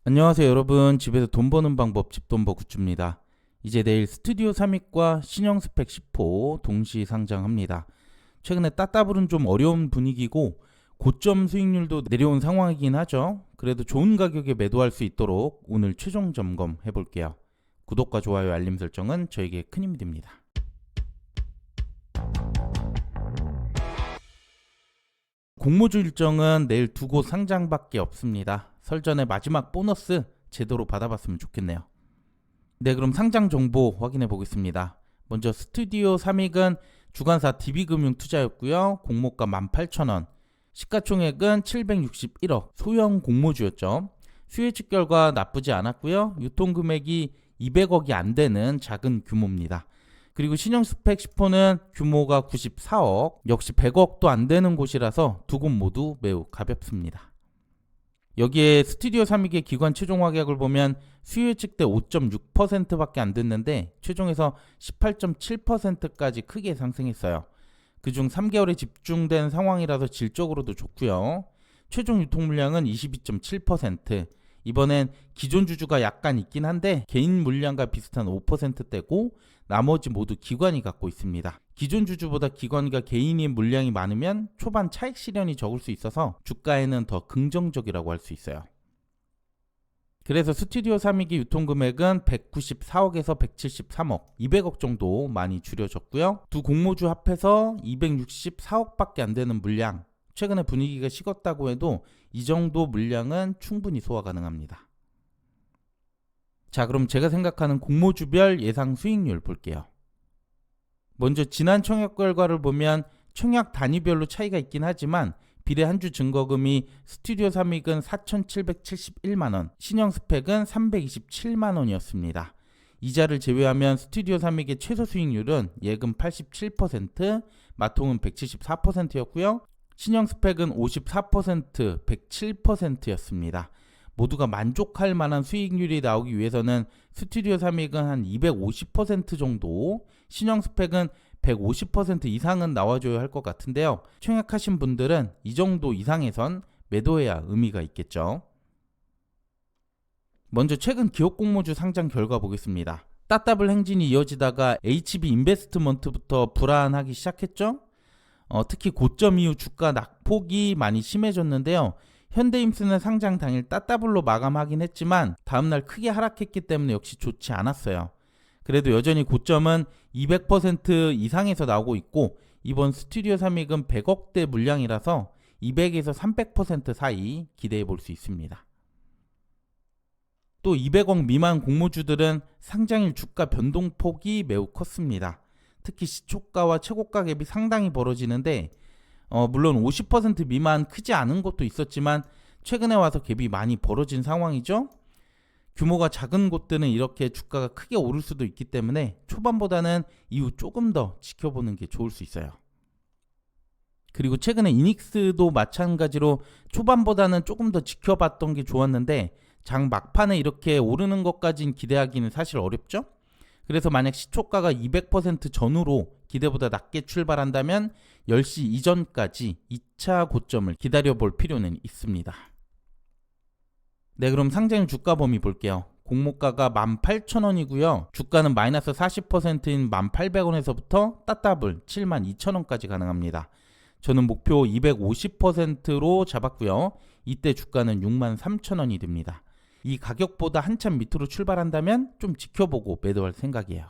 안녕하세요 여러분. 집에서 돈 버는 방법 집돈버 굿즈입니다. 이제 내일 스튜디오 3믹과 신형 스펙 10호 동시 상장합니다. 최근에 따따블은 좀 어려운 분위기고 고점 수익률도 내려온 상황이긴 하죠. 그래도 좋은 가격에 매도할 수 있도록 오늘 최종 점검 해볼게요. 구독과 좋아요 알림 설정은 저에게 큰 힘이 됩니다. 공모주 일정은 내일 두 곳 상장밖에 없습니다. 설 전에 마지막 보너스 제대로 받아봤으면 좋겠네요. 네, 그럼 상장 정보 확인해 보겠습니다. 먼저 스튜디오 3믹은 주관사 DB금융투자였고요. 공모가 18,000원, 시가총액은 761억, 소형 공모주였죠. 수혜측 결과 나쁘지 않았고요. 유통금액이 200억이 안 되는 작은 규모입니다. 그리고 신형 스펙 10호는 규모가 94억, 역시 100억도 안 되는 곳이라서 두 곳 모두 매우 가볍습니다. 여기에 스튜디오 3믹의 기관 최종 확약을 보면 수요 측대 5.6%밖에 안 됐는데 최종에서 18.7%까지 크게 상승했어요. 그중 3개월에 집중된 상황이라서 질적으로도 좋고요. 최종 유통 물량은 22.7%. 이번엔 기존 주주가 약간 있긴 한데 개인 물량과 비슷한 5%대고 나머지 모두 기관이 갖고 있습니다. 기존 주주보다 기관과 개인이 물량이 많으면 초반 차익 실현이 적을 수 있어서 주가에는 더 긍정적이라고 할 수 있어요. 그래서 스튜디오 3믹의 유통금액은 194억에서 173억, 200억 정도 많이 줄여졌고요. 두 공모주 합해서 264억밖에 안 되는 물량, 최근에 분위기가 식었다고 해도 이 정도 물량은 충분히 소화 가능합니다. 자, 그럼 제가 생각하는 공모주별 예상 수익률 볼게요. 먼저 지난 청약 결과를 보면 청약 단위별로 차이가 있긴 하지만 비례 한주 증거금이 스튜디오 3믹은 4,771만원, 신형 스펙은 327만원이었습니다. 이자를 제외하면 스튜디오 3믹의 최소 수익률은 예금 87%, 마통은 174%였고요. 신형 스펙은 54%, 107%였습니다. 모두가 만족할 만한 수익률이 나오기 위해서는 스튜디오 3믹은 한 250% 정도, 신형 스펙은 150% 이상은 나와줘야 할 것 같은데요. 청약하신 분들은 이 정도 이상에선 매도해야 의미가 있겠죠. 먼저 최근 기업 공모주 상장 결과 보겠습니다. 따따블 행진이 이어지다가 HB 인베스트먼트부터 불안하기 시작했죠. 특히 고점 이후 주가 낙폭이 많이 심해졌는데요. 현대임스는 상장 당일 따따블로 마감하긴 했지만 다음날 크게 하락했기 때문에 역시 좋지 않았어요. 그래도 여전히 고점은 200% 이상에서 나오고 있고 이번 스튜디오 3믹은 100억대 물량이라서 200에서 300% 사이 기대해 볼 수 있습니다. 또 200억 미만 공모주들은 상장일 주가 변동폭이 매우 컸습니다. 특히 시초가와 최고가 갭이 상당히 벌어지는데 물론 50% 미만 크지 않은 것도 있었지만 최근에 와서 갭이 많이 벌어진 상황이죠. 규모가 작은 곳들은 이렇게 주가가 크게 오를 수도 있기 때문에 초반보다는 이후 조금 더 지켜보는 게 좋을 수 있어요. 그리고 최근에 이닉스도 마찬가지로 초반보다는 조금 더 지켜봤던 게 좋았는데 장 막판에 이렇게 오르는 것까지는 기대하기는 사실 어렵죠. 그래서 만약 시초가가 200% 전후로 기대보다 낮게 출발한다면 10시 이전까지 2차 고점을 기다려볼 필요는 있습니다. 네, 그럼 상장일 주가 범위 볼게요. 공모가가 18,000원이고요. 주가는 마이너스 40%인 1,800원에서부터 따따블 72,000원까지 가능합니다. 저는 목표 250%로 잡았고요. 이때 주가는 63,000원이 됩니다. 이 가격보다 한참 밑으로 출발한다면 좀 지켜보고 매도할 생각이에요.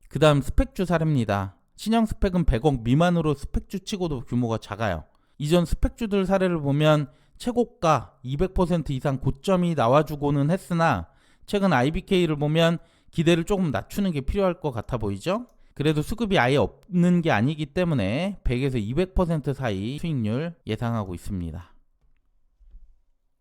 그 다음 스펙주 사례입니다. 신형 스펙은 100억 미만으로 스펙주 치고도 규모가 작아요. 이전 스펙주들 사례를 보면 최고가 200% 이상 고점이 나와주고는 했으나 최근 IBK를 보면 기대를 조금 낮추는 게 필요할 것 같아 보이죠? 그래도 수급이 아예 없는 게 아니기 때문에 100에서 200% 사이 수익률 예상하고 있습니다.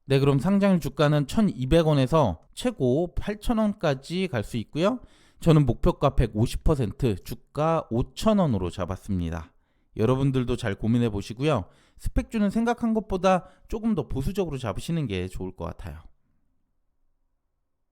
네, 그럼 상장일 주가는 1,200원에서 최고 8,000원까지 갈 수 있고요. 저는 목표가 150%, 주가 5,000원으로 잡았습니다. 여러분들도 잘 고민해 보시고요. 스펙주는 생각한 것보다 조금 더 보수적으로 잡으시는 게 좋을 것 같아요.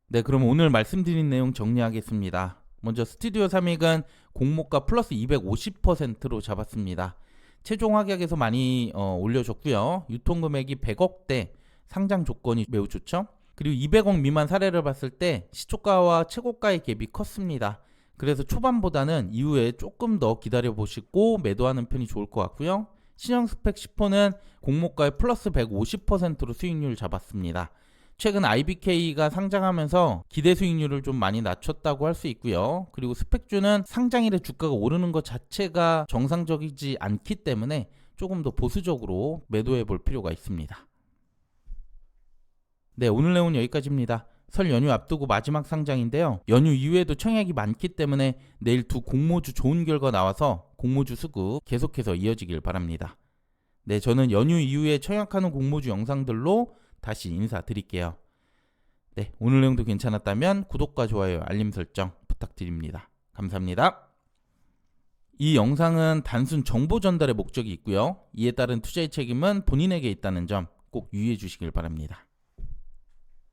네, 그럼 오늘 말씀드린 내용 정리하겠습니다. 먼저 스튜디오 3믹은 공모가 플러스 250%로 잡았습니다. 최종 확약에서 많이 올려줬고요. 유통금액이 100억대, 상장 조건이 매우 좋죠. 그리고 200억 미만 사례를 봤을 때 시초가와 최고가의 갭이 컸습니다. 그래서 초반보다는 이후에 조금 더 기다려 보시고 매도하는 편이 좋을 것 같고요. 신형 스펙 10호는 공모가에 플러스 150%로 수익률을 잡았습니다. 최근 IBK가 상장하면서 기대 수익률을 좀 많이 낮췄다고 할 수 있고요. 그리고 스펙주는 상장일에 주가가 오르는 것 자체가 정상적이지 않기 때문에 조금 더 보수적으로 매도해 볼 필요가 있습니다. 네, 오늘 내용은 여기까지입니다. 설 연휴 앞두고 마지막 상장인데요. 연휴 이후에도 청약이 많기 때문에 내일 두 공모주 좋은 결과 나와서 공모주 수급 계속해서 이어지길 바랍니다. 네, 저는 연휴 이후에 청약하는 공모주 영상들로 다시 인사드릴게요. 네, 오늘 내용도 괜찮았다면 구독과 좋아요, 알림 설정 부탁드립니다. 감사합니다. 이 영상은 단순 정보 전달의 목적이 있고요. 이에 따른 투자의 책임은 본인에게 있다는 점 꼭 유의해 주시길 바랍니다.